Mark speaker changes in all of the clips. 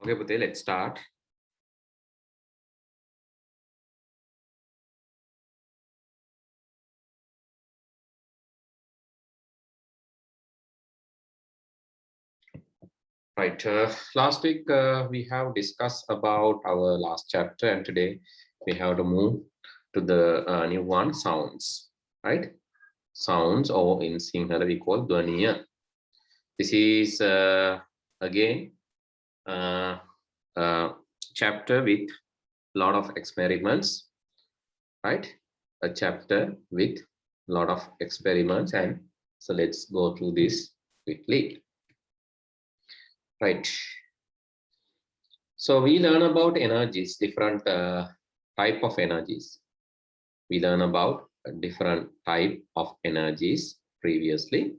Speaker 1: Okay, Pute, let's start. Right. Last week we have discussed about our last chapter, and today we have to move to the new one, sounds. Right? Sounds, or in Sinhala we call Dwaniya. This is again a chapter with a lot of experiments. Right? A chapter with a lot of experiments, and so let's go through this quickly. Right. So we learn about energies, different type of energies. We learn about a different type of energies previously.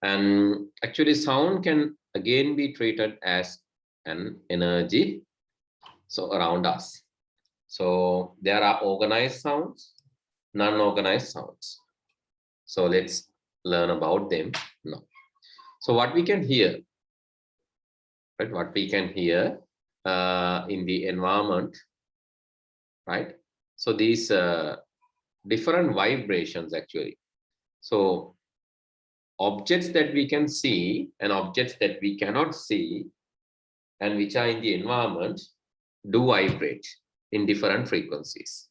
Speaker 1: And actually sound can again be treated as an energy so around us. So there are organized sounds, non-organized sounds. So let's learn about them now. So what we can hear, right? What we can hear in the environment, right? So these different vibrations actually. So objects that we can see and objects that we cannot see and which are in the environment do vibrate in different frequencies.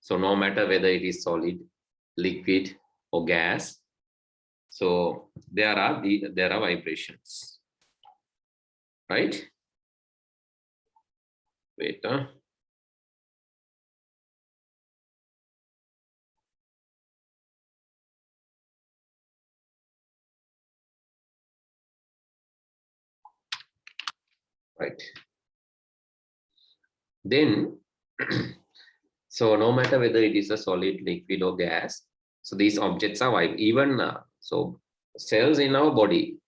Speaker 1: So no matter whether it is solid, liquid, or gas, so there are vibrations, right? Wait. Right. Then, so no matter whether it is a solid, liquid, or gas, so these objects are even so cells in our body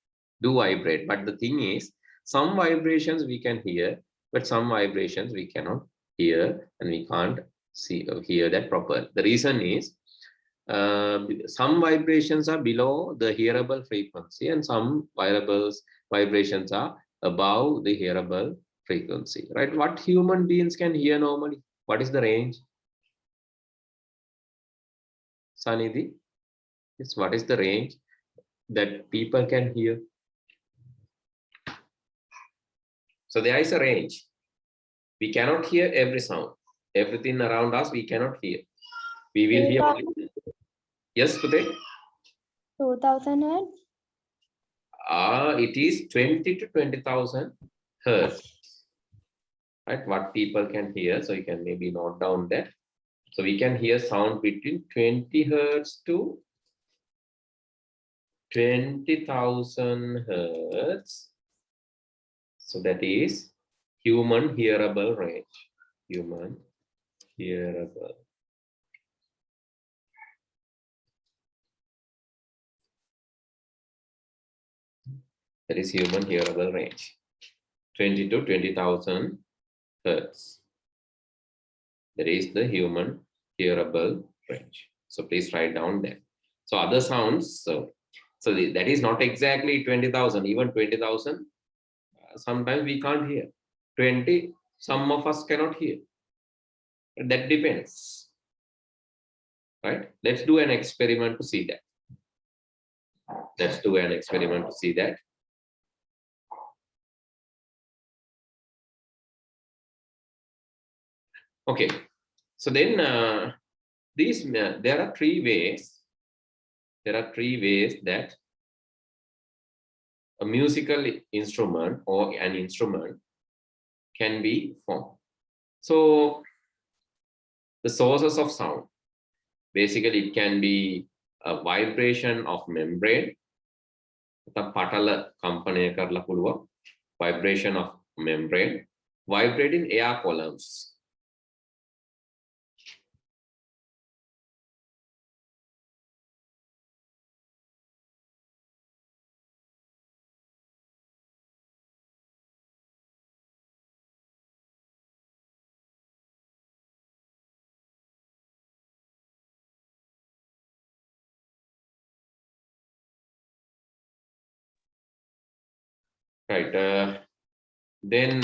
Speaker 1: do vibrate. But the thing is, some vibrations we can hear, but some vibrations we cannot hear, and we can't see hear that proper. The reason is some vibrations are below the hearable frequency, and some vibrations are above the hearable frequency. Right? What human beings can hear normally? What is the range? Sanidhi, yes, what is the range that people can hear? So there is a range. We cannot hear every sound. Everything around us we cannot hear. We will hear only. Yes, Pute?
Speaker 2: 2000 hertz?
Speaker 1: It is 20 to 20,000 hertz. Right? What people can hear. So you can maybe note down that. So we can hear sound between 20 hertz to 20,000 hertz. So that is human hearable range. Human hearable. That is human hearable range. 20 to 20,000 hertz. That is the human hearable range. So please write down that. So other sounds, so that is not exactly 20,000, even 20,000. Sometimes we can't hear. 20, some of us cannot hear. That depends. Right? Let's do an experiment to see that. Let's do an experiment to see that. Okay. So then there are three ways. There are three ways that a musical instrument or an instrument can be formed. So the sources of sound, basically it can be a vibration of membrane, vibration of membrane, vibrating air columns. Right. Then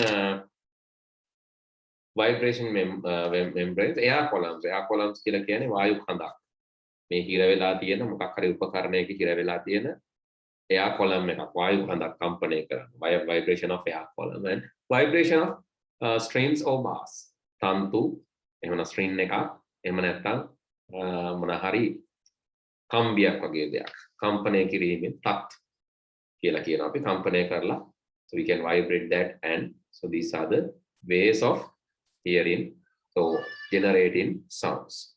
Speaker 1: vibration membranes, air columns. Air columns කියලා කියන්නේ වායු කඳක්. මේ හිර වෙලා තියෙන මොකක් හරි උපකරණයක හිර වෙලා තියෙන air column එකක් වායු කඳක් කම්පණය කරන vibration of air column and vibration of strings or bars. තන්තු එහෙම නැත්නම් string එකක් එහෙම නැත්නම් මොන හරි කම්බියක් වගේ දෙයක් කම්පණය කිරීමෙන් තත් කියලා කියනවා අපි කම්පණය කරලා. So we can vibrate that, and so these are the ways of hearing, so generating sounds.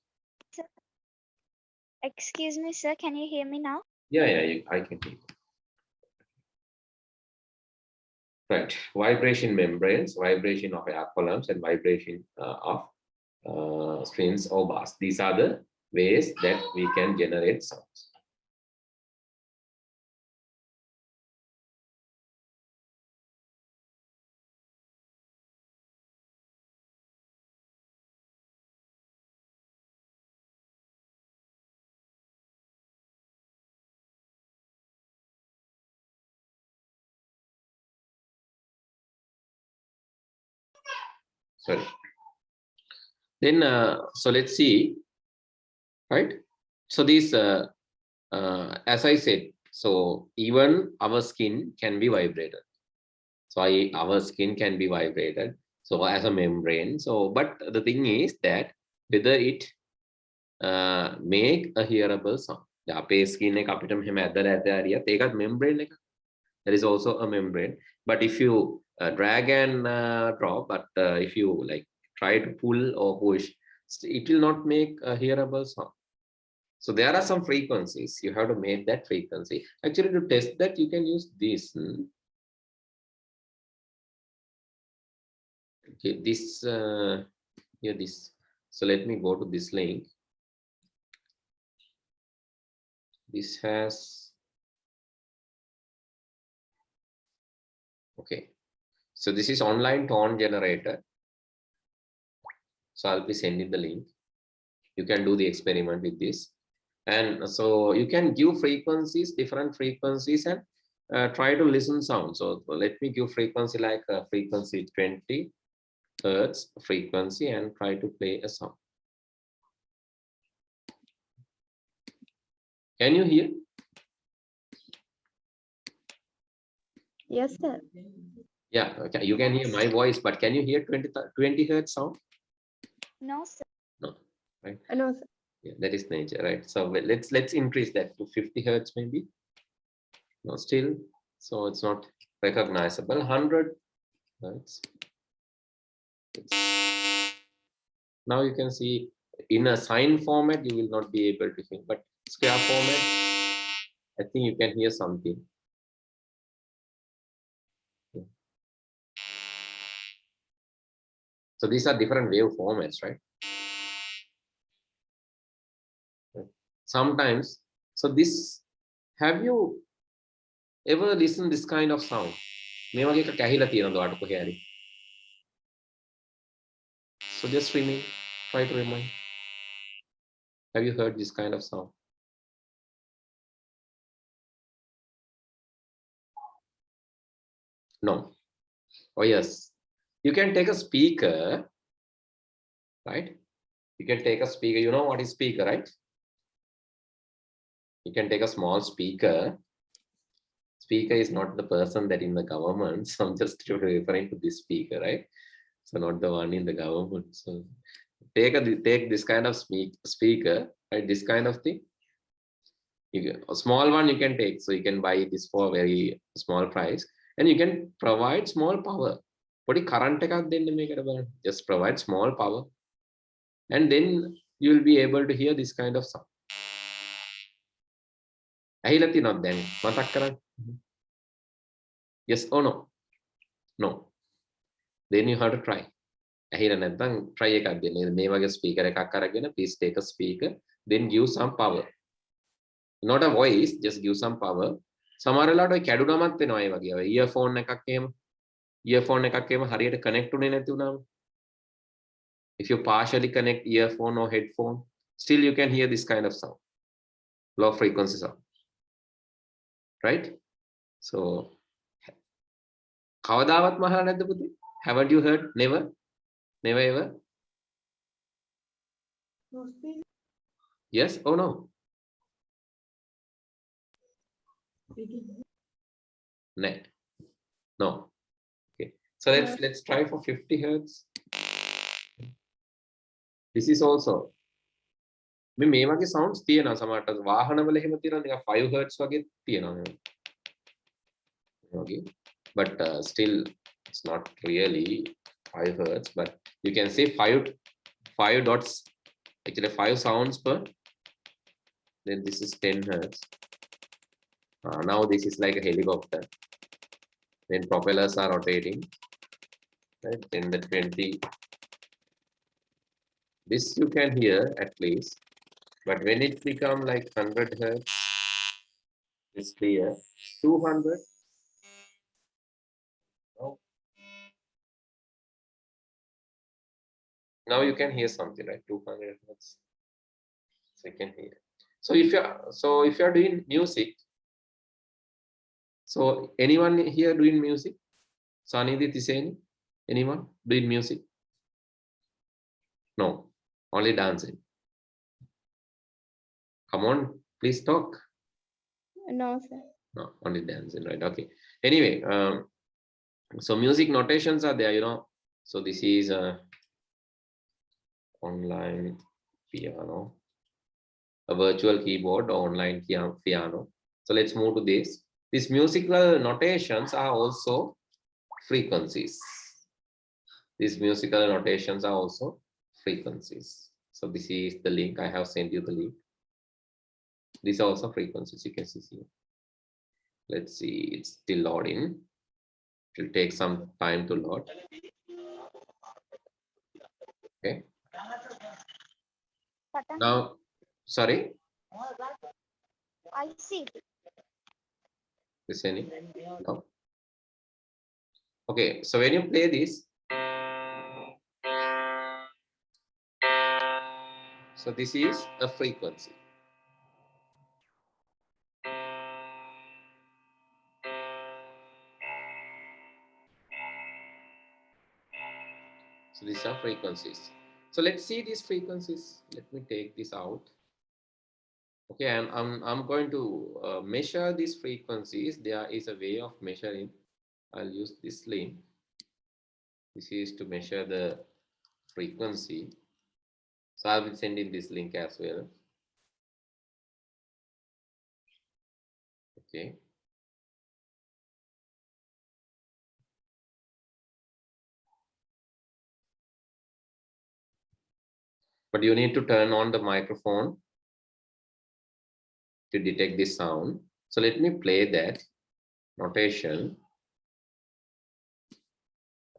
Speaker 2: Excuse me, sir. Can you hear me now?
Speaker 1: Yeah, I can hear you. Right, vibration membranes, vibration of air columns, and vibration of strings or bars. These are the ways that we can generate sounds. Sorry. Then, so let's see, right? So these, as I said, so even our skin can be vibrated. So our skin can be vibrated. So as a membrane. So, but the thing is that whether it make a hearable sound. The අපේ skin එක අපිට මෙහෙම ඇදලා ඇරියත් ඒකත් membrane එක. There is also a membrane. But if you drag and drop, but if you like try to pull or push, it will not make a hearable sound. So there are some frequencies. You have to make that frequency. Actually, to test that, you can use this. Okay, this here this. So let me go to this link. This has. Okay. So this is online tone generator. So I'll be sending the link. You can do the experiment with this. And so you can give frequencies, different frequencies, and try to listen sound. So let me give frequency like frequency 20 Hertz frequency and try to play a sound. Can you hear?
Speaker 2: Yes, sir.
Speaker 1: Yeah, okay. You can hear my voice, but can you hear 20 Hertz sound?
Speaker 2: No, sir.
Speaker 1: No, right?
Speaker 2: No, sir.
Speaker 1: Yeah, that is nature, right? So let's increase that to 50 Hertz maybe. No, still, so it's not recognizable. 100 Hertz. Now you can see in a sine format you will not be able to hear, but square format, I think you can hear something. So these are different wave formats, right? Sometimes, so this, have you ever listened this kind of sound? මේ වගේ එකක් ඇහිලා තියෙනවද ඔයාලට කොහේ හරි? So just try to remind. Have you heard this kind of sound? No. Oh yes. You can take a speaker, right? You can take a speaker. You know what is speaker, right? You can take a small speaker. Speaker is not the person that in the government. So I'm just referring to this speaker, right? So not the one in the government. So take this kind of speaker, right? This kind of thing. A small one you can take. So you can buy this for a very small price, and you can provide small power. Just provide small power, and then you will be able to hear this kind of sound. Yes or no? No. Then you have to try. Try a speaker. Please take a speaker, then give some power. Not a voice, just give some power. Samarala කැඩුනමත් වෙනවා ඒ වගේ. Earphone එකක් එහෙම හරියට connect උනේ නැති වුණාම. If you partially connect earphone or headphone, still you can hear this kind of sound. Low frequency sound. Right? So කවදාවත් මහලා නැද්ද පුතේ? Haven't you heard? Never? Never ever? Yes or no? No. Okay. So let's try for 50 hertz. This is also මේ වගේ sounds තියෙනවා සමහරට වාහනවල එහෙම තියෙනවා නිකන් 5 hertz වගේ තියෙනවා මේ වගේ. But still it's not really 5 hertz, but you can say 5 dots, actually 5 sounds per. Then this is 10 hertz. Now this is like a helicopter. Then propellers are rotating, right? Then the 20. This you can hear at least, but when it become like 100 hertz, it's clear. 200. Now you can hear something, right? 200 hertz. So you can hear. So if you are doing music, so anyone here doing music? Sanidhi Tiseni, anyone doing music? No, only dancing. Come on, please talk.
Speaker 2: No, sir.
Speaker 1: No, only dancing, right? Okay. Anyway, so music notations are there, you know. So this is online piano, a virtual keyboard or online piano. So let's move to this. These musical notations are also frequencies. These musical notations are also frequencies. So this is the link. I have sent you the link. These are also frequencies. You can see here. Let's see. It's still loading. It will take some time to load. Okay. Now, sorry.
Speaker 2: I see.
Speaker 1: Listening. No. Okay. So when you play this, so this is a frequency. So these are frequencies. So let's see these frequencies. Let me take this out. Okay, I'm going to measure these frequencies. There is a way of measuring. I'll use this link. This is to measure the frequency. So I'll be sending this link as well. Okay. But you need to turn on the microphone to detect this sound. So let me play that notation.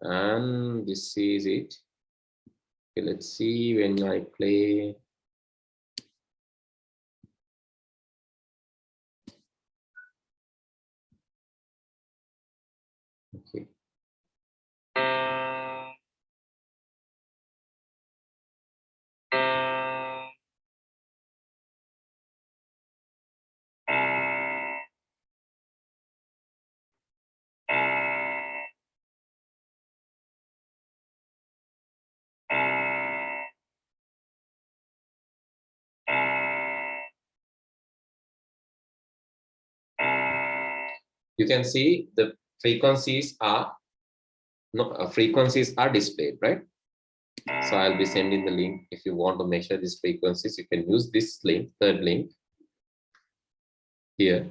Speaker 1: And this is it. Okay, let's see when I play. Okay. You can see the frequencies are displayed, right? So I'll be sending the link. If you want to measure these frequencies, you can use this link, third link here.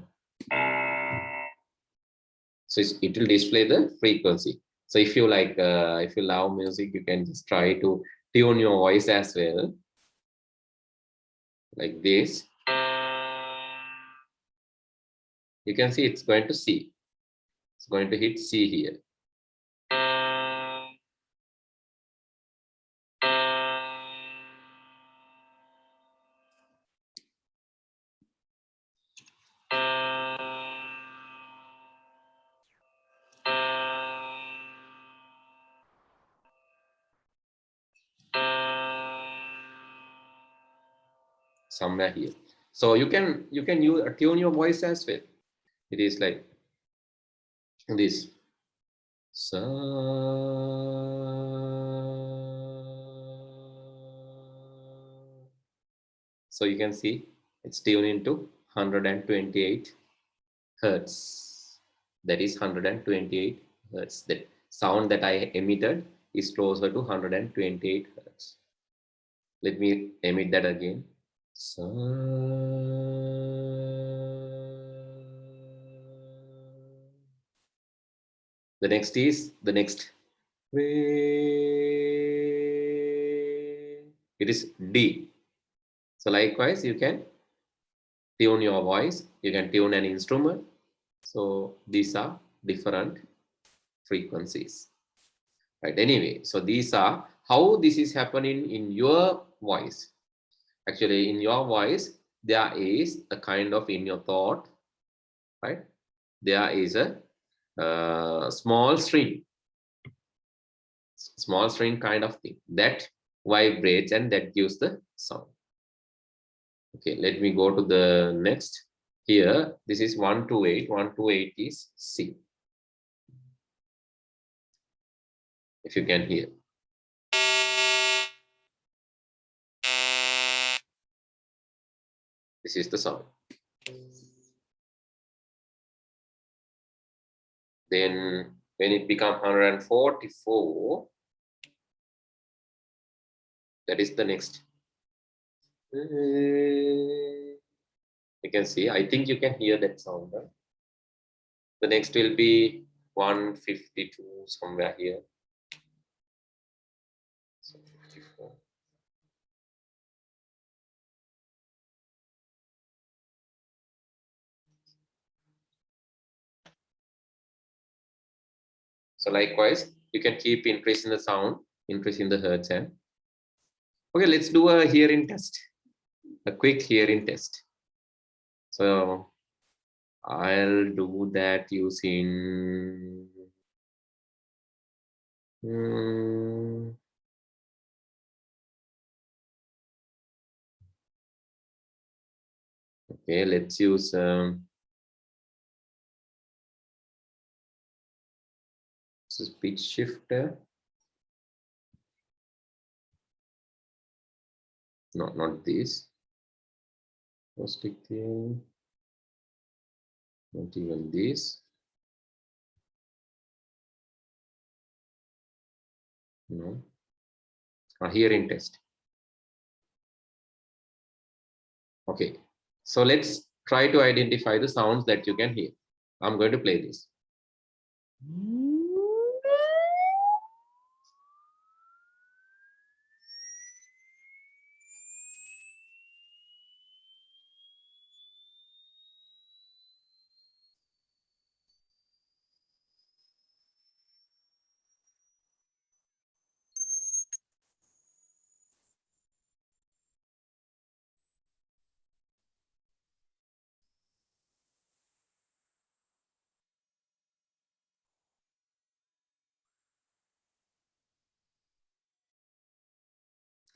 Speaker 1: So it will display the frequency. So if you like, if you love music, you can just try to tune your voice as well, like this. You can see it's going to C. It's going to hit C here. Somewhere here. So you can tune your voice as well. It is like this. Sa. So you can see it's tuned into 128 hertz. That is 128 hertz. The sound that I emitted is closer to 128 hertz. Let me emit that again. Sa. The next is the next. It is D. So likewise, you can tune your voice, you can tune an instrument. So these are different frequencies. Right, anyway, so these are how this is happening in your voice. Actually, in your voice, there is a kind of in your thought, right? There is a small string kind of thing that vibrates and that gives the sound. Okay, let me go to the next. Here, this is 128. 128 is C. If you can hear. This is the sound. Then when it becomes 144, that is the next. You can see, I think you can hear that sound. Right? The next will be 152 somewhere here. So 54. So likewise, you can keep increasing the sound, increasing the hertz. And okay, let's do a hearing test, a quick hearing test. So I'll do that using okay, let's use this is pitch shifter. No, not this. Acoustic thing. Not even this. No. A hearing test. Okay. So let's try to identify the sounds that you can hear. I'm going to play this.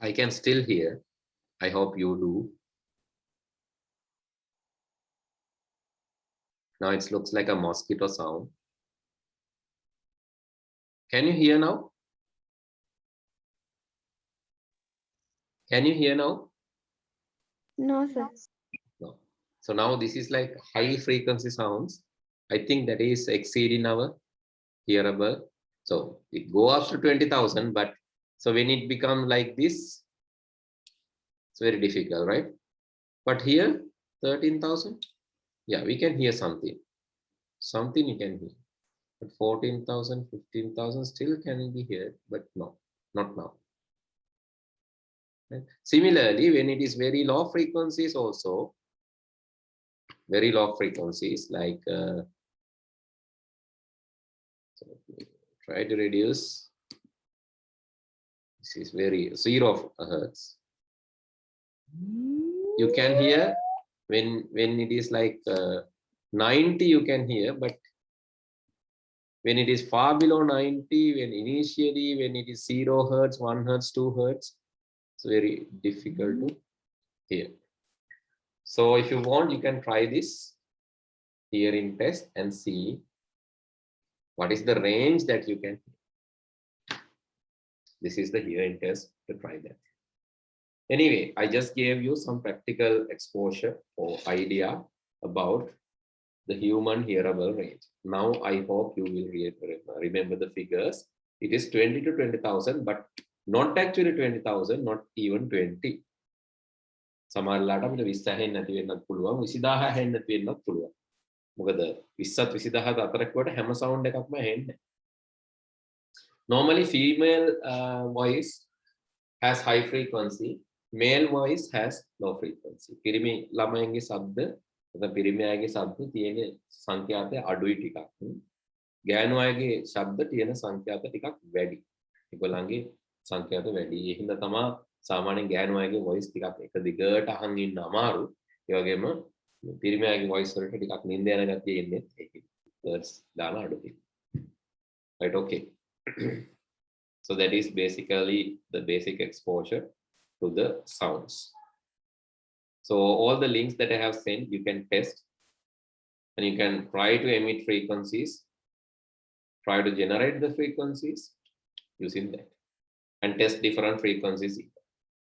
Speaker 1: I can still hear. I hope you do. Now it looks like a mosquito sound. Can you hear now? Can you hear now?
Speaker 2: No, sir.
Speaker 1: No. So now this is like high frequency sounds. I think that is exceeding our hearable. So it go up to 20,000, but so when it becomes like this, it's very difficult, right? But here, 13,000, yeah, we can hear something. Something you can hear. But 14,000, 15,000 still can be heard, but no, not now. Right? Similarly, when it is very low frequencies also, very low frequencies like so try to reduce. This is very 0 hertz. You can hear when it is like 90, you can hear, but when it is far below 90, when it is 0 hertz, 1 hertz, 2 hertz, it's very difficult to hear. So if you want, you can try this hearing test and see What is the range that you can hear? This is the hearing test to try that. Anyway, I just gave you some practical exposure or idea about the human hearable range. Now I hope you will remember the figures. It is 20 to 20,000, but not actually 20,000, not even 20. සමහරලාට අපිට 20 හැෙන්න නැති වෙන්නත් පුළුවන් 20000 හැෙන්න නැති වෙන්නත් පුළුවන්. මොකද 20ත් 20000ත් අතර කොට හැම සවුන්ඩ් එකක්ම ඇහෙන්නේ. Normally female voice has high frequency, male voice has low frequency. පිරිමි ළමයින්ගේ ශබ්ද නැත්නම් පිරිමි අයගේ ශබ්ද තියෙන සංඛ්‍යාතය අඩුයි ටිකක්. ගෑනු අයගේ ශබ්ද තියෙන සංඛ්‍යාත ටිකක් වැඩි. ඒගොල්ලන්ගේ සංඛ්‍යාත වැඩි. ඒ හින්දා තමයි සාමාන්‍යයෙන් ගෑනු අයගේ voice ටිකක් එක දිගට අහන් ඉන්න අමාරු. ඒ වගේම පිරිමි අයගේ voice වලට ටිකක් නිින්ද යන ගතිය එන්නේ ඒකයි. words දාලා අඩුයි. Right, okay. So that is basically the basic exposure to the sounds. So all the links that I have sent, you can test and you can try to emit frequencies, try to generate the frequencies using that and test different frequencies.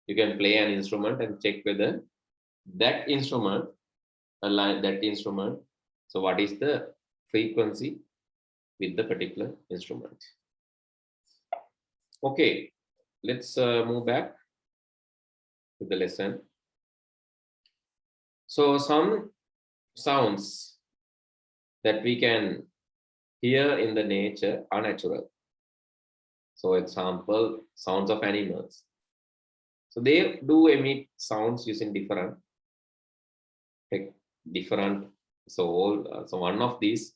Speaker 1: You can play an instrument and check whether that instrument, align that instrument. So what is the frequency with the particular instrument? Okay, let's move back to the lesson. So some sounds that we can hear in the nature are natural. So example, sounds of animals. So they do emit sounds using different. So one of these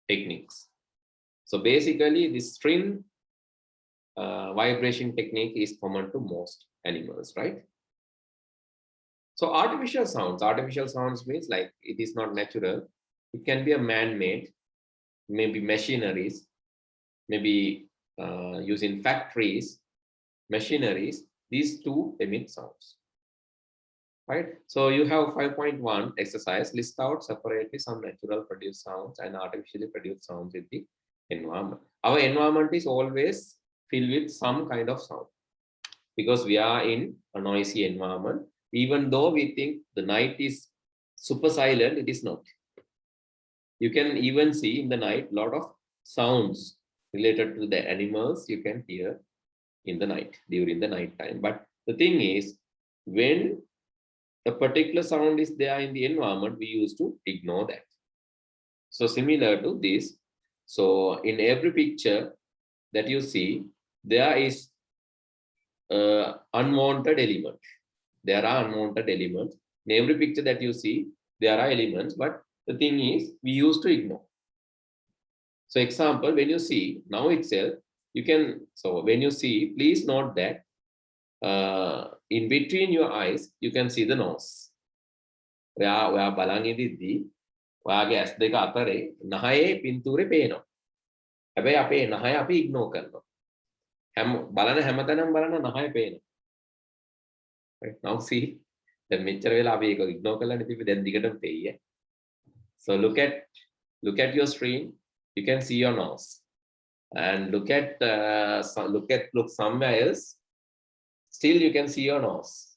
Speaker 1: techniques. So basically this string vibration technique is common to most animals, right? So artificial sounds means like it is not natural. It can be a man-made, maybe machineries, maybe using factories, machineries. These two emit sounds, right? So you have 5.1 exercise. List out separately some natural produced sounds and artificially produced sounds in the environment. Our environment is always filled with some kind of sound because we are in a noisy environment. Even though we think the night is super silent, it is not. You can even see in the night a lot of sounds related to the animals you can hear in the night, during the night time. But the thing is, when a particular sound is there in the environment, we used to ignore that. So similar to this, so in every picture that you see, there is unwanted element. There are unwanted elements. In every picture that you see, there are elements, but the thing is, we used to ignore. So example, when you see now itself, you can, so when you see, please note that in between your eyes, you can see the nose. ඔයා බලන් ඉඳිද්දී ඔයාගේ ඇස් දෙක අතරේ නහයේ පින්තූරේ පේනවා. හැබැයි අපේ නහය අපි ඉග්නෝර් කරනවා. බලන හැමතැනම බලන නහය පේනවා. Right, now see, දැන් මෙච්චර වෙලා අපි ඒක ඉග්නෝර් කරලා ඉතින් දැන් දිගටම පෙయ్యයි. So look at your screen, you can see your nose. And look somewhere else, still you can see your nose.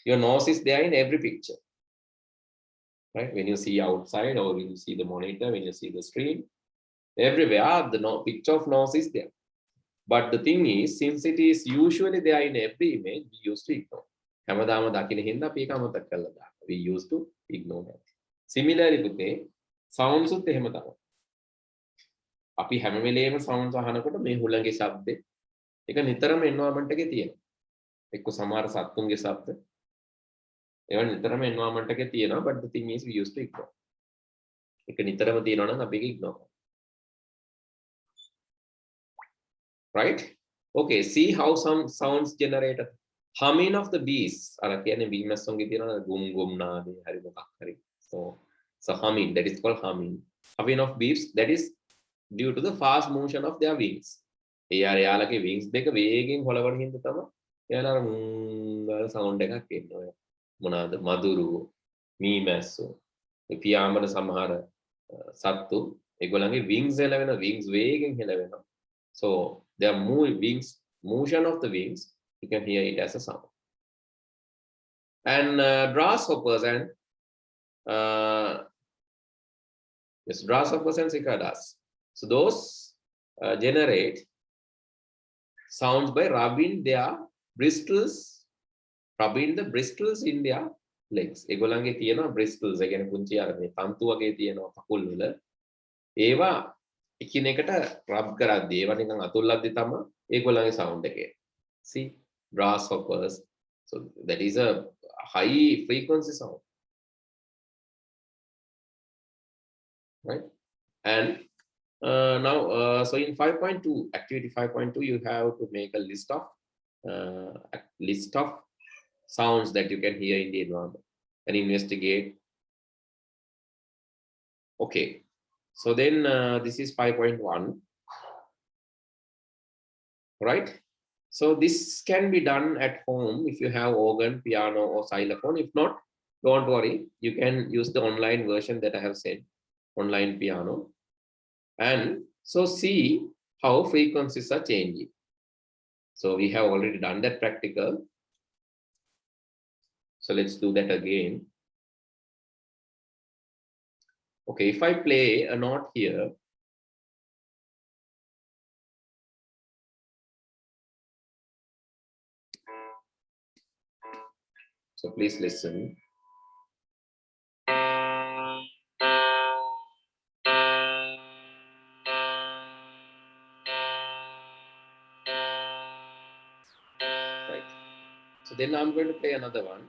Speaker 1: Your nose is there in every picture. Right? When you see outside or when you see the monitor, when you see the screen, everywhere the picture of nose is there. But the thing is, since it is usually there in every image, we used to ignore. හැමදාම දකින්න හින්දා අපි ඒක අමතක කරලා දානවා. We used to ignore that. Similarly, පුතේ sounds උත් එහෙම තමයි. අපි හැම වෙලේම sounds අහනකොට මේ හුළඟේ ශබ්දේ ඒක නිතරම environment එකේ තියෙනවා. එක්ක සමහර සත්තුන්ගේ ශබ්ද ඒවා නිතරම environment එකේ තියෙනවා, but the thing is we used to ignore. ඒක නිතරම තියෙනවා නම් අපි ඒක ignore කරනවා. Right? Okay, see how some sounds generated. Humming of the bees. අර කියන්නේ bee මස් සොංගේ තියෙනවා ගුම් ගුම් නාදේ හරි මොකක් හරි. So humming, that is called humming. Humming of bees, that is due to the fast motion of their wings. එයාලගේ wings දෙක වේගෙන් හොලවන හින්දා තමයි එයාලා අර sound එකක් එන්නේ. මොනවාද? මදුරු, මී මැස්සෝ, පියාඹන සමහර සත්තු ඒගොල්ලන්ගේ wings එළවෙන wings වේගෙන් හෙලවෙනවා. So there are motion of the wings, you can hear it as a sound. And grasshoppers and yes, grasshoppers and cicadas, so those generate sounds by rubbing the bristles in their legs. ඒගොල්ලන්ගේ තියෙනවා bristles, ඒ කියන්නේ කුංචි අර මේ තන්තු වගේ තියෙනවා කකුල් වල. ඒවා එකිනෙකට රබ් කරද්දී ඒවා නිකන් අතුල්ලද්දී තමයි ඒගොල්ලන්ගේ sound එක එන්නේ. See, grasshoppers, so that is a high frequency sound, right? And now so in 5.2, activity 5.2, you have to make a list of sounds that you can hear in the environment and investigate. Okay, so then this is 5.1, right? So this can be done at home if you have organ, piano or xylophone. If not, don't worry, you can use the online version that I have said, online piano. And so see how frequencies are changing. So we have already done that practical. So let's do that again. Okay, if I play a note here, so please listen. Right. So then I'm going to play another one.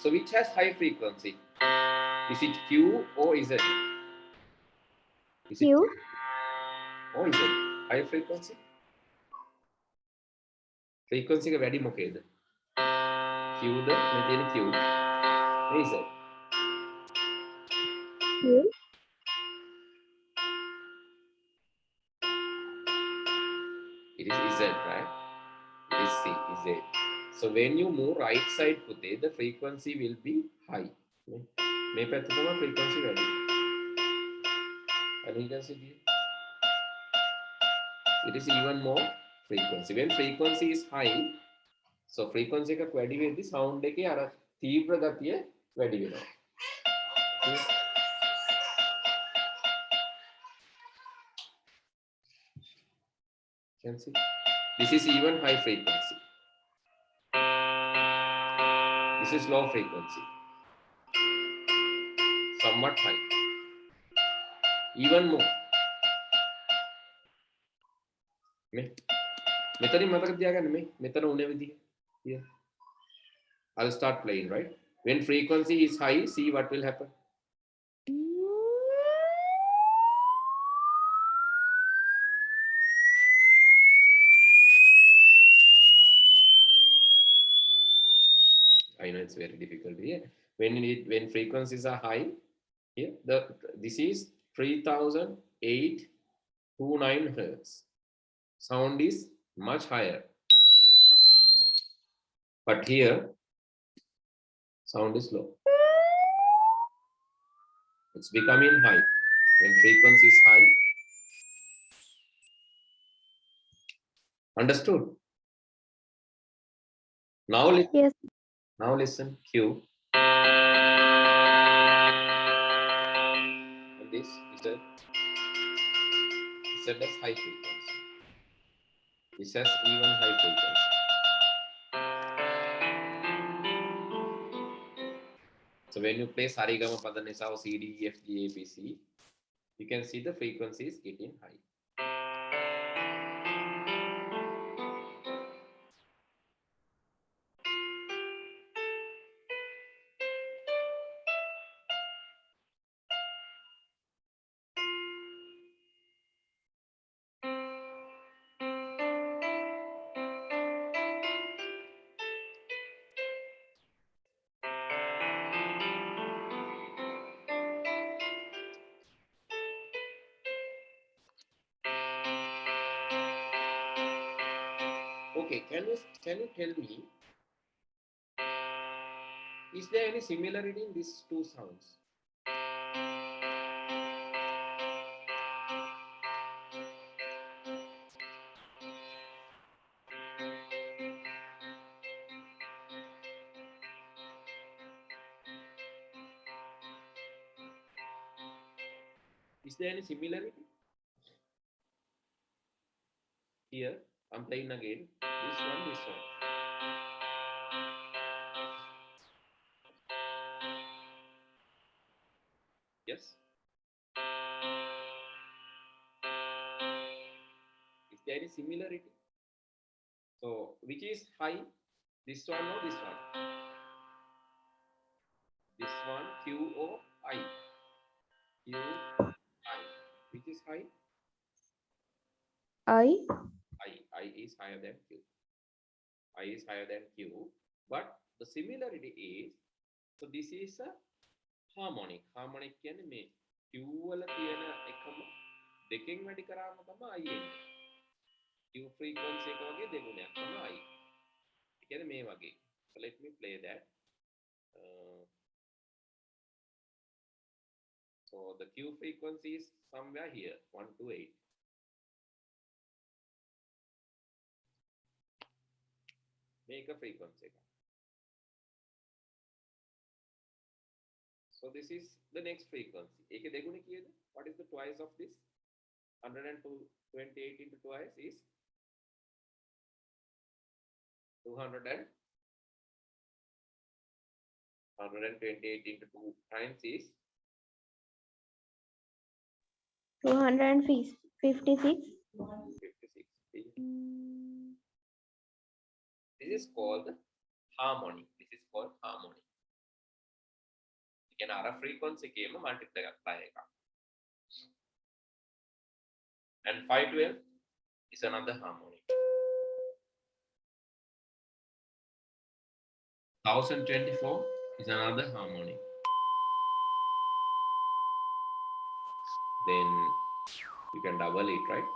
Speaker 1: So which has high frequency? Is it Q or is it? Is
Speaker 2: Q.
Speaker 1: it or is it high frequency? Frequency එක වැඩි මොකේද? Q ද මේ තියෙන Q. Is it?
Speaker 2: Q.
Speaker 1: It is Z, right? It is C, Z. So when you move right side පුතේ, the frequency will be high. මේ පැත්ත තමයි frequency වැඩි. And you can see here, it is even more frequency. When frequency is high, so frequency එකක් වැඩි වෙද්දී sound එකේ අර තීව්‍ර ගතිය වැඩි වෙනවා. Okay. Can see, this is even high frequency. This is low frequency, somewhat high, even more. මෙතනින් මතක තියාගන්න මෙතන උනේ විදිහ. Here I'll start playing, right? When frequency is high, see what will happen. I know it's very difficult here. When frequencies are high, here this is 3829 hertz. Sound is much higher, but here sound is low. It's becoming high when frequency is high. Understood? Now listen.
Speaker 2: Yes.
Speaker 1: Now listen. Q. And this is a that's high frequency. This has even high frequency. So when you play Sarigama Padanisa or C D E F G A B C, you can see the frequencies getting high. Okay, can you tell me, is there any similarity in these two sounds? Is there any similarity? Here, I'm playing again. This one, this one. Yes. Is there any similarity? So, which is high? This one or this one? This one, Q or I? Q, I. Which is high?
Speaker 2: I.
Speaker 1: I is higher than Q. I is higher than Q. But the similarity is, so this is a harmonic. Harmonic කියන්නේ මේ Q වල තියෙන එකම දෙකෙන් වැඩි කරාම තමයි I එන්නේ. Q frequency එක වගේ දෙගුණයක් තමයි I. ඒ කියන්නේ මේ වගේ. So let me play that. So the Q frequency is somewhere here, 128. Make a frequency. So this is the next frequency. ඒකේ දෙගුණ කීයද? What is the twice of this? 128 into twice is 200 and 128 into 2 times is
Speaker 2: 256.
Speaker 1: 56. This is called harmonic. This is called harmonic. You can add a frequency game multiply එකක්. And 512 is another harmonic. 1024 is another harmonic. Then you can double it, right?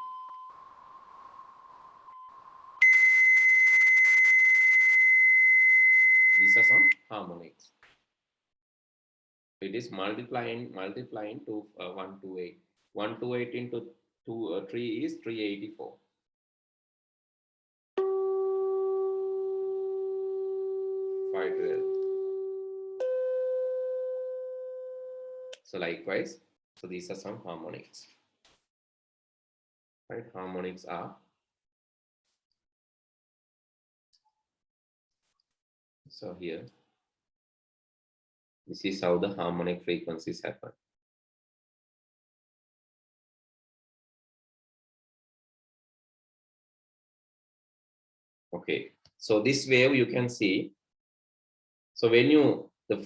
Speaker 1: These are some harmonics. It is multiplying to 128. 128 into 3 is 384. So likewise, so these are some harmonics. Right? Harmonics are so here. This is how the harmonic frequencies happen. Okay, so this wave you can see. So when you the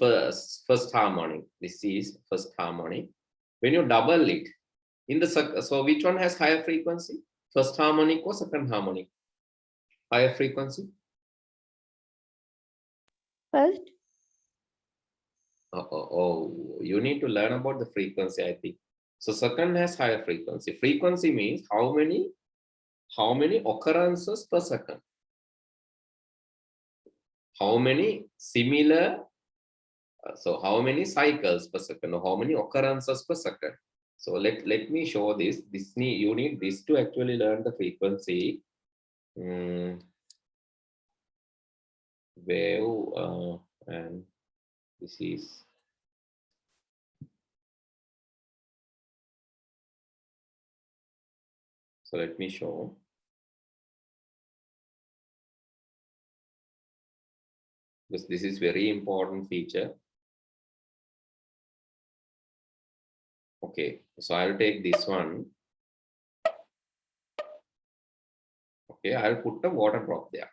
Speaker 1: first harmonic, this is first harmonic. When you double it in the so which one has higher frequency? First harmonic or second harmonic? Higher frequency?
Speaker 2: First.
Speaker 1: Oh, you need to learn about the frequency, I think. So second has higher frequency. Frequency means how many occurrences per second. How many similar, so how many cycles per second, or how many occurrences per second. So let me show this. You need this to actually learn the frequency. Wave and this is so let me show. Because this is very important feature. Okay, so I'll take this one. Okay, I'll put a water drop there.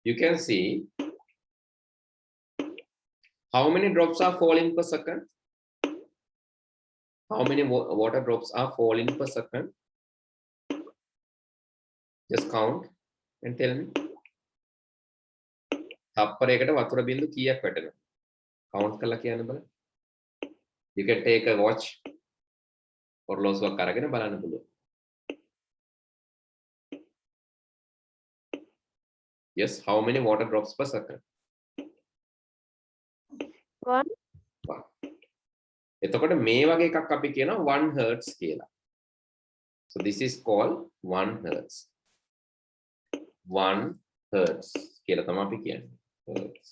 Speaker 1: You can see how many drops are falling per second. How many water drops are falling per second? Just count and tell me. තප්පරයකට වතුර බින්දු කීයක් වැටෙනවද? Count කරලා කියන්න බලන්න. You can take a watch or ඔරලෝසුවක් අරගෙන බලන්න පුළුවන්. Yes, how many water drops per second?
Speaker 2: 1.
Speaker 1: 1. එතකොට මේ වගේ එකක් අපි කියනවා 1 hertz කියලා. So this is called 1 hertz. 1 hertz කියලා තමයි අපි කියන්නේ. Hertz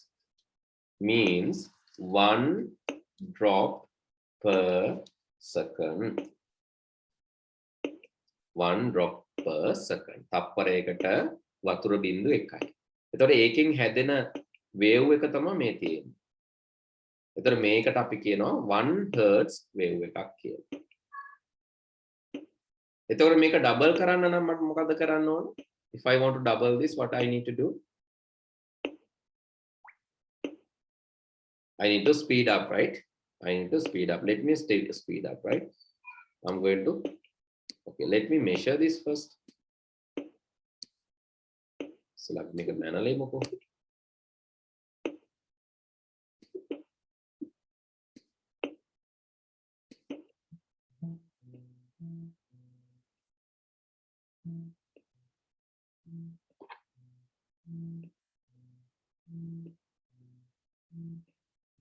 Speaker 1: means 1 drop per second. 1 drop per second. තප්පරයකට වතුර බිංදු 1යි. එතකොට ඒකෙන් හැදෙන wave එක තමයි මේ තියෙන්නේ. එතකොට මේකට අපි කියනවා 1 hertz wave එකක් කියලා. එතකොට මේක double කරන්න නම් මට මොකද කරන්න ඕන? If I want to double this, what I need to do? I need to speed up, right? I need to speed up. Let me speed up, right? I'm going to, okay, let me measure this first. So let me make a manually.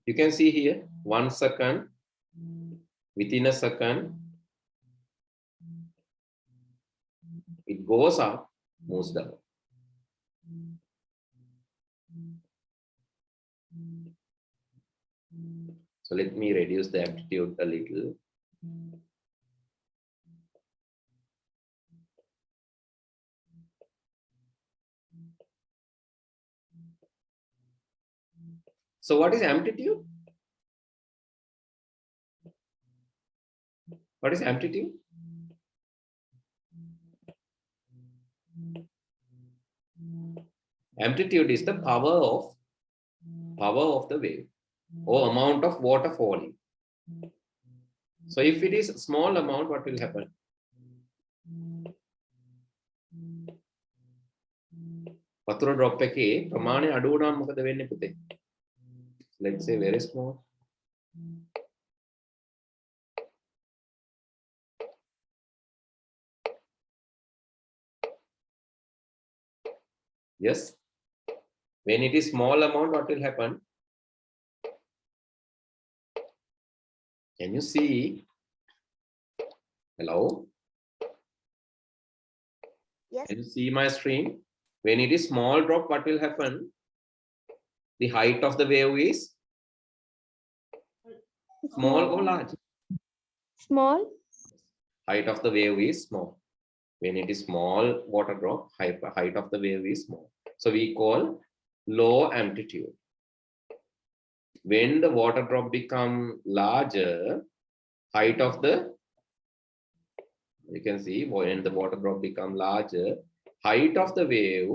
Speaker 1: You can see here 1 second, within a second it goes up, moves down. So let me reduce the amplitude a little. So what is amplitude? What is amplitude? Amplitude is the power of the wave or amount of water falling. So if it is small amount, what will happen? වතුර drop එකේ ප්‍රමාණය අඩු වුණාම මොකද වෙන්නේ පුතේ? Let's say very small. Yes. When it is small amount, what will happen? Can you see? Hello?
Speaker 2: Yes.
Speaker 1: Can you see my screen? When it is small drop, what will happen? The height of the wave is small or large?
Speaker 2: Small.
Speaker 1: Height of the wave is small. When it is small water drop, height of the wave is small. So we call low amplitude. When the water drop become larger, height of the, you can see when the water drop become larger, height of the wave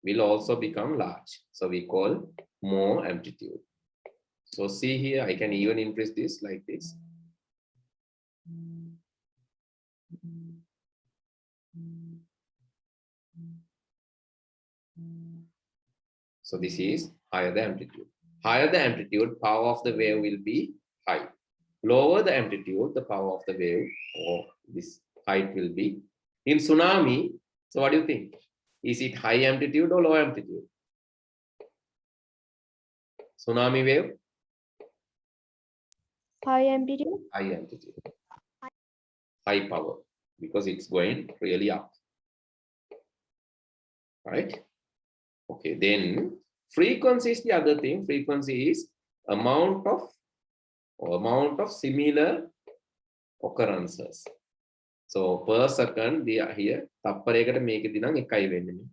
Speaker 1: will also become large. So we call more amplitude. So see here, I can even increase this like this. So this is higher the amplitude. Higher the amplitude, power of the wave will be high. Lower the amplitude, the power of the wave or this height will be. In tsunami, so what do you think? Is it high amplitude or low amplitude? Tsunami wave?
Speaker 2: High amplitude.
Speaker 1: High amplitude. High power because it's going really up. Right? Okay, then frequency is the other thing. Frequency is amount of similar occurrences. So per second here තප්පරයකට මේකෙදි නම් එකයි වෙන්නේ.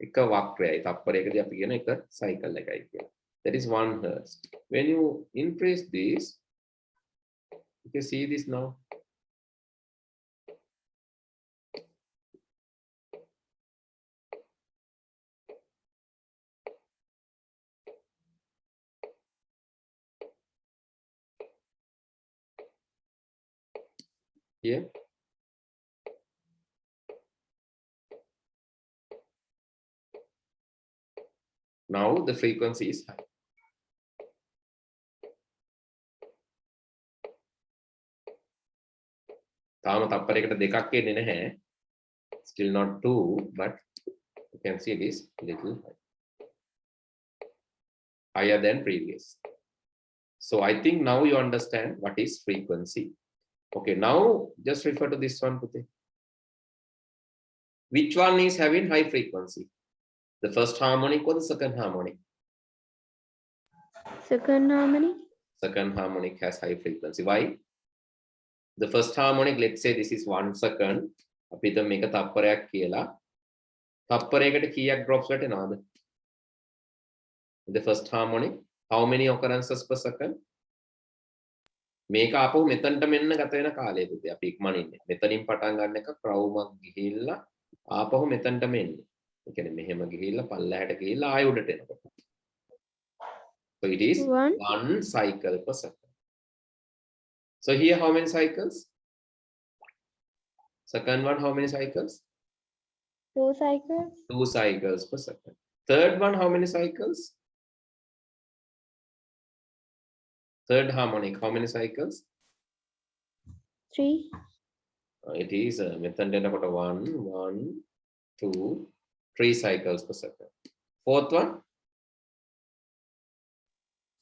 Speaker 1: එක වක්‍රයයි තප්පරයකදී අපි කියන එක cycle එකයි කියලා. That is 1 hertz. When you increase this, you can see this now. Here. Now the frequency is high. තාම තප්පරයකට දෙකක් එන්නේ නැහැ. Still not 2, but You can see this little higher than previous. So I think now you understand what is frequency. Okay, now just refer to this one, Puti. Which one is having high frequency? The first harmonic or the second harmonic?
Speaker 2: Second harmony.
Speaker 1: Second harmonic has high frequency. Why? The first harmonic, let's say this is 1 second. අපි හිතමු මේක තප්පරයක් කියලා. තප්පරයකට කීයක් drops වැටෙනවද? The first harmonic, how many occurrences per second? මේක ආපහු මෙතනට මෙන්න ගත වෙන කාලය පුතේ. අපි ඉක්මනින්නේ. මෙතනින් පටන් ගන්න එක ක්‍රවුමක් ගිහිල්ලා ආපහු මෙතනට මෙන්නේ. ඒ කියන්නේ මෙහෙම ගිහිල්ලා පල්ලහැට ගිහිල්ලා ආයෙ උඩට එනකොට. So it is one cycle per second. So here how many cycles? Second one, how many cycles?
Speaker 2: 2 cycles.
Speaker 1: 2 cycles per second. Third one, how many cycles? Third harmonic, how many cycles?
Speaker 2: 3.
Speaker 1: It is method about 1, 1, 2, 3 cycles per second. Fourth one?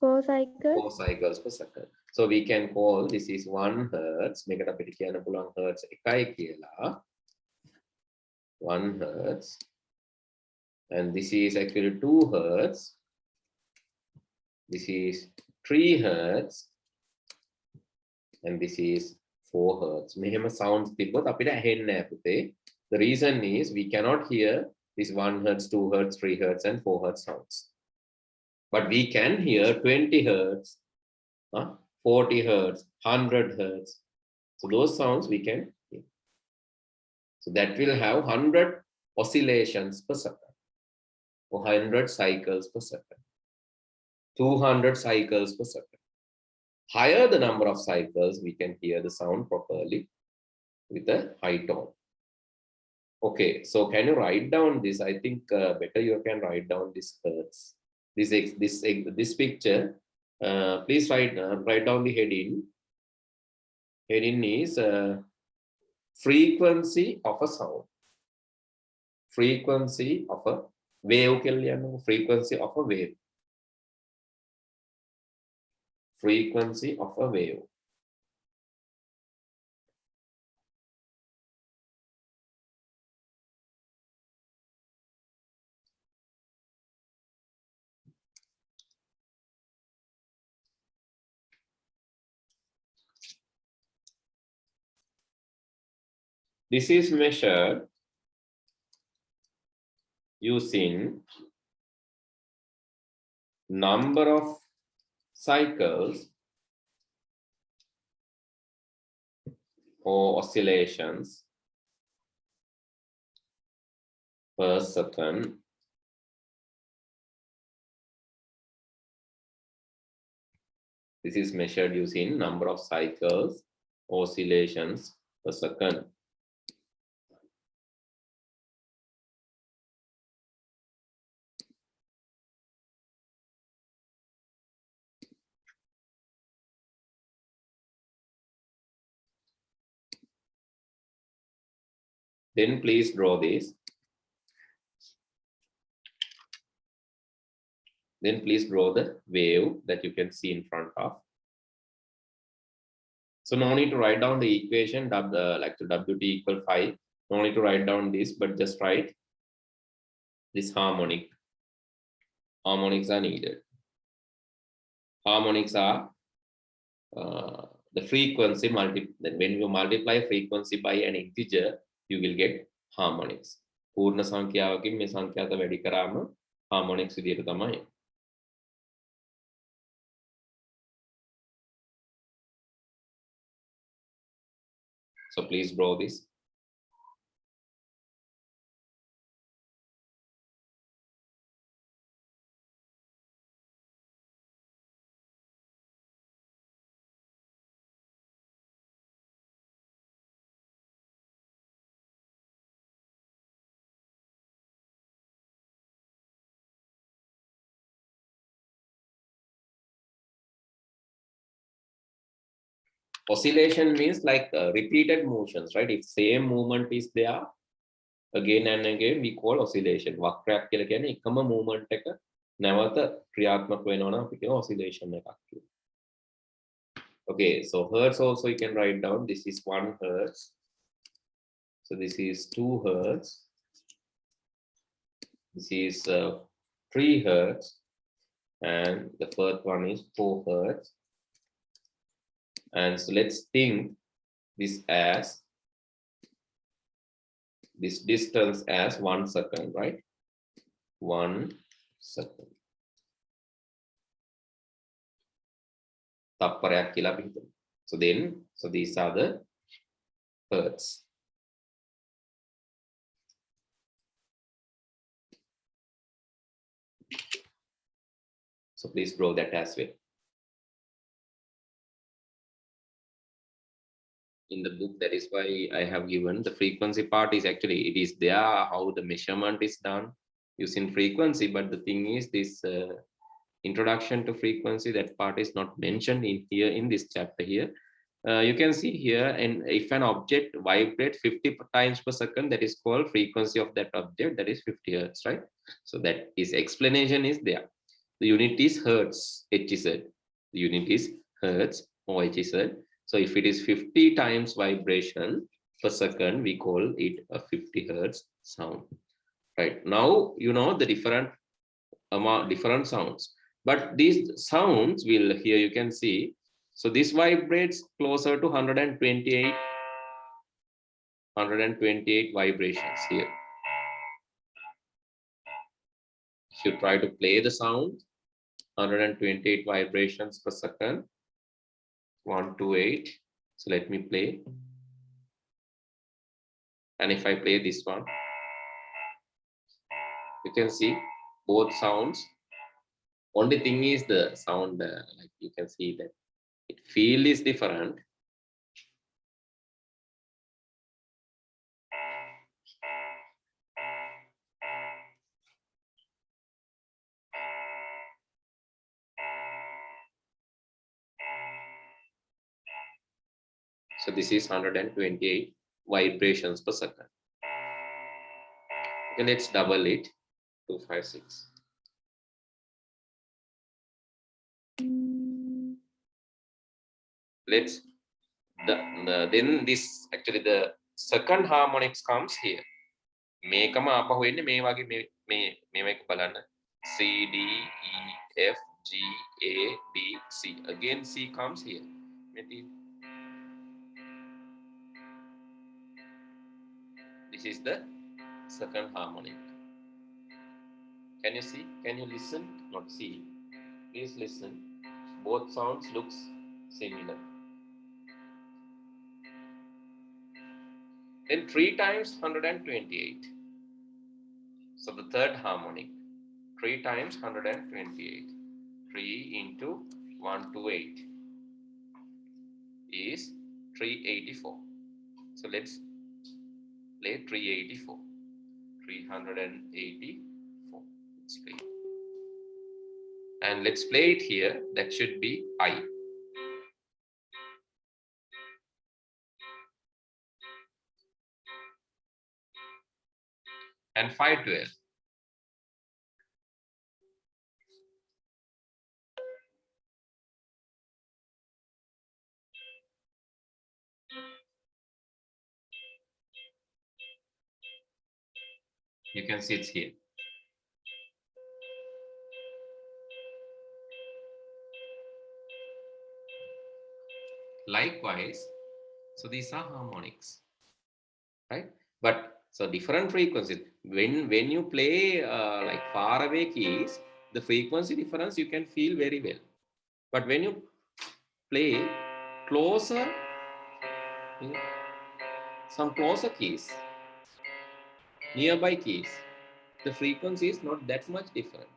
Speaker 2: 4 cycles.
Speaker 1: 4 cycles per second. So we can call this is 1 hertz. Make it up hertz. 1 hertz. And this is actually 2 hertz. This is 3 hertz. And this is 4 hertz. Mehema sounds tibbot apita ahenna puthe. The reason is we cannot hear this 1 hertz, 2 hertz, 3 hertz, and 4 hertz sounds. But we can hear 20 hertz, 40 hertz, 100 hertz. So those sounds we can hear. So that will have 100 oscillations per second, or 100 cycles per second, 200 cycles per second. Higher the number of cycles, we can hear the sound properly with a high tone. Okay, so can you write down this? I think better you can write down this hertz. This picture, please write down the heading. Heading is frequency of a sound. Frequency of a wave. Frequency of a wave. Frequency of a wave. This is measured using number of cycles or oscillations per second This is measured using number of cycles, oscillations per second. Then please draw this. Then please draw the wave that you can see in front of. So no need to write down the equation, like WT equal 5. No need to write down this, but just write this harmonic. Harmonics are needed. Harmonics are the frequency then when you multiply frequency by an integer, you will get harmonics. Purna sankhyawakin me sankhyaata වැඩි කරාම harmonics විදියට තමයි. So please draw this. Oscillation means like repeated motions, right? If same movement is there, again and again we call oscillation. වක්‍රයක් කියලා කියන්නේ එකම movement එක නැවත ක්‍රියාත්මක වෙනවා නම් අපි කියන oscillation එකක් කියලා. Okay, so hertz also you can write down. This is 1 hertz. So this is 2 hertz. This is 3 hertz. And the first one is 4 hertz. And so let's think this as this distance as 1 second, right? 1 second. තප්පරයක් කියලා අපි හිතමු. So these are the hertz. So please draw that as well. In the book, that is why I have given the frequency part is actually, it is there how the measurement is done using frequency, but the thing is this introduction to frequency, that part is not mentioned in here in this chapter here. You can see here, and if an object vibrates 50 times per second, that is called frequency of that object, that is 50 hertz, right? So that is explanation is there. The unit is hertz, HZ. The unit is hertz or HZ. So if it is 50 times vibration per second, we call it a 50 hertz sound. Right now, you know the different sounds, but these sounds will here you can see. So this vibrates closer to 128 vibrations here. If you try to play the sound, 128 vibrations per second. 128. So let me play. And if I play this one, you can see both sounds. Only thing is the sound, like you can see that it feel is different. So this is 128 vibrations per second. Okay, let's double it. 256. Let's then this actually the second harmonics comes here. මේකම ආපහු එන්නේ මේ වගේ මේක බලන්න. C D E F G A B C. Again C comes here. This is the second harmonic. Can you see? Can you listen? Not see. Please listen. Both sounds looks similar. Then 3 times 128. So the third harmonic. 3 times 128. 3 into 128 is 384. So let's play 384. 384. Let's play. And let's play it here. That should be I. And 512. You can see it's here. Likewise, so these are harmonics, right? But so different frequencies. When you play like far away keys, the frequency difference you can feel very well. But when you play closer, some closer keys, nearby keys, the frequency is not that much different.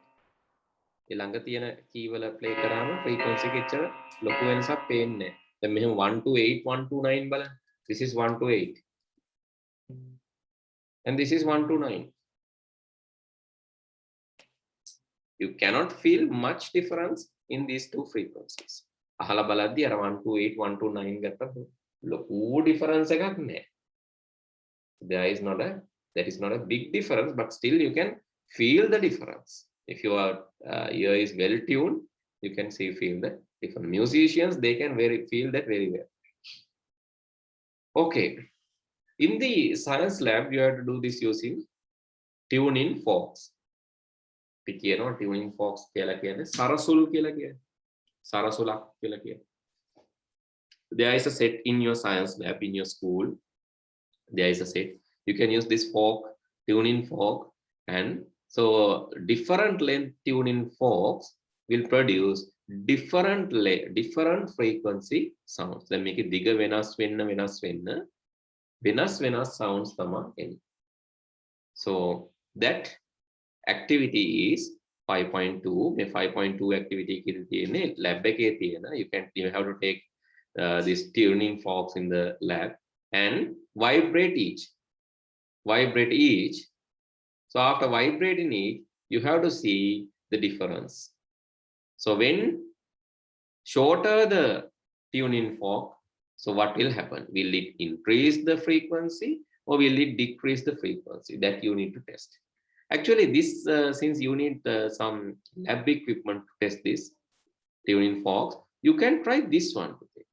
Speaker 1: ළඟ තියෙන key වල play කරාම frequency එක එච්චර ලොකු වෙනසක් පේන්නේ නැහැ. දැන් මෙහෙම 128 129 බලන්න. This is 128. And this is 129. You cannot feel much difference in these two frequencies. අහලා බලද්දී අර 128 129 ගත්තා ලොකු difference එකක් නැහැ. There is not a That is not a big difference, but still you can feel the difference. If your ear is well tuned, you can feel the different. Musicians, they can feel that very well. Okay. In the science lab, you have to do this using tuning forks. Tuning forks කියලා කියන්නේ සරසුළු කියලා කියන්නේ. සරසුලක් කියලා කියන්නේ. There is a set in your science lab in your school. There is a set. You can use this fork, tuning fork, and so different length tuning forks will produce different frequency sounds. Then make it bigger වෙනස් වෙනස් sounds තමයි එන්නේ. So that activity is 5.2. මේ 5.2 activity කියලා තියෙන්නේ lab එකේ තියෙන. You have to take these tuning forks in the lab and vibrate each. So after vibrating it, you have to see the difference. So when shorter the tuning fork, so what will happen? Will it increase the frequency or will it decrease the frequency? That you need to test. Actually, this since you need some lab equipment to test this tuning forks, you can try this one today.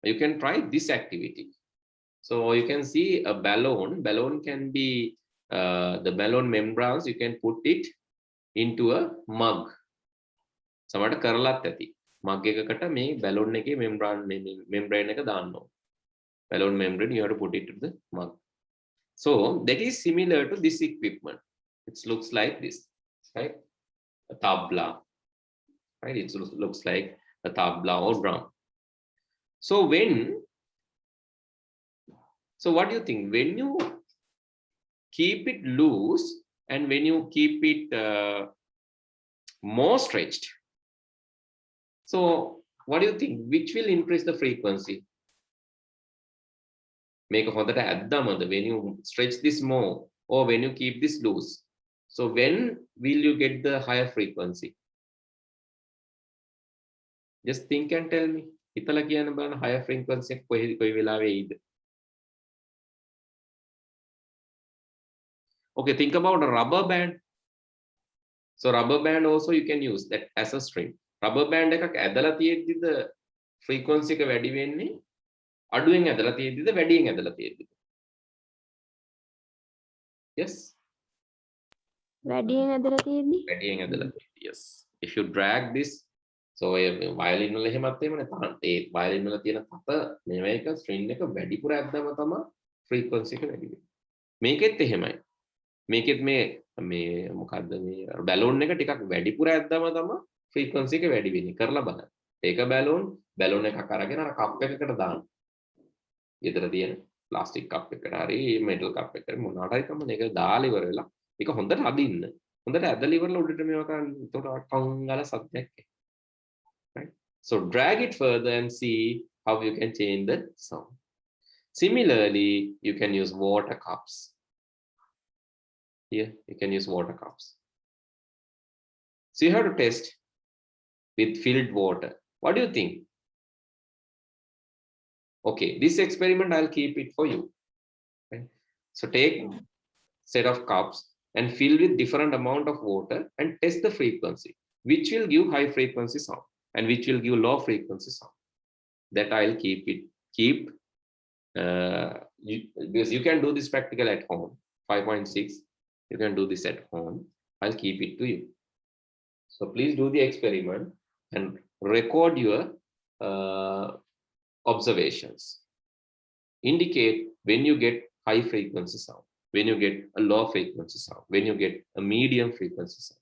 Speaker 1: You can try this activity. So you can see a balloon. Balloon can be the balloon membranes. You can put it into a mug. සමහරට කරලත් ඇති. mug එකකට මේ balloon එකේ membrane එක දාන්න ඕන. Balloon membrane, you have to put it to the mug. So that is similar to this equipment. It looks like this, right? A tabla, right? It looks like a tabla or drum. So what do you think? When you keep it loose and when you keep it more stretched, so what do you think? Which will increase the frequency? Make a හොඳට ඇද්දාමද when you stretch this more or when you keep this loose? So when will you get the higher frequency? Just think and tell me. හිතලා කියන්න බලන්න higher frequency කොයි වෙලාවෙ එයිද? Okay, think about a rubber band. So rubber band also you can use that as a string. Rubber band එකක් ඇදලා තියෙද්දිද frequency එක වැඩි වෙන්නේ? අඩුවෙන් ඇදලා තියෙද්දිද වැඩියෙන් ඇදලා තියෙද්දිද? Yes.
Speaker 2: වැඩියෙන් ඇදලා තියෙන්නේ.
Speaker 1: වැඩියෙන් ඇදලා තියෙද්දි. Yes. If you drag this, so violin වල එහෙමත් එහෙමනේ. ඒ violin වල තියෙන තත මේක string එක වැඩිපුර ඇද්දම තමයි frequency එක වැඩි වෙන්නේ. මේකෙත් එහෙමයි. මේකෙත් මේ මොකද්ද මේ balloon එක ටිකක් වැඩිපුර ඇද්දම තමයි frequency එක වැඩි වෙන්නේ. කරලා බලන්න. ඒක balloon එකක් අරගෙන අර cup එකකට දාන්න. ගෙදර තියෙන plastic cup එකකට හරි metal cup එකකට මොනවාට හරි කම මේක දාලා ඉවර වෙලා ඒක හොඳට අදින්න. හොඳට ඇදලා ඉවරලා උඩට මේවා කරන්න. එතකොට ටං ගාලා සද්දයක් එයි. Right? So drag it further and see how you can change the sound. Similarly, you can use water cups. Here, you can use water cups. So you have to test with filled water. What do you think? Okay, this experiment, I'll keep it for you. Okay? So take set of cups and fill with different amount of water and test the frequency, which will give high frequency sound and which will give low frequency sound. That I'll keep because you can do this practical at home. 5.6, you can do this at home. I'll keep it to you. So please do the experiment and record your observations. Indicate when you get high frequency sound, when you get a low frequency sound, when you get a medium frequency sound.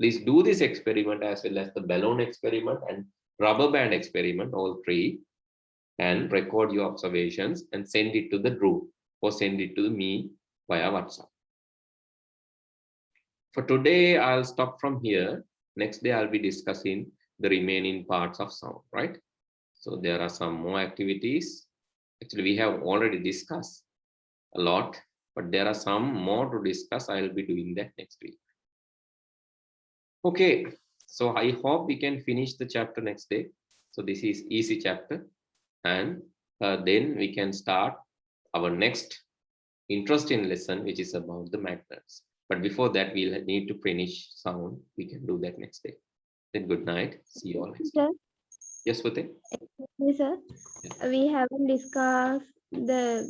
Speaker 1: Please do this experiment as well as the balloon experiment and rubber band experiment, all three, and record your observations and send it to the group or send it to me via WhatsApp. For today, I'll stop from here. Next day, I'll be discussing the remaining parts of sound, right? So there are some more activities. Actually, we have already discussed a lot, but there are some more to discuss. I'll be doing that next week. Okay, so I hope we can finish the chapter next day. So this is easy chapter, and then we can start our next interesting lesson, which is about the magnets. But before that, we'll need to finish sound. We can do that next day. Then good night. See you all next day.
Speaker 2: Sir,
Speaker 1: Yes, Vate?
Speaker 2: yes, sir. We haven't discussed the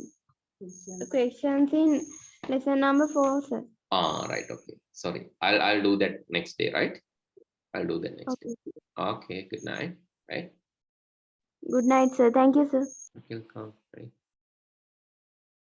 Speaker 2: questions in lesson number 4, sir.
Speaker 1: Ah, right. Okay. Sorry. I'll do that next day, right? I'll do that next day.
Speaker 2: Okay.
Speaker 1: Okay. Good night. Right.
Speaker 2: Good night, sir. Thank you, sir.
Speaker 1: Welcome.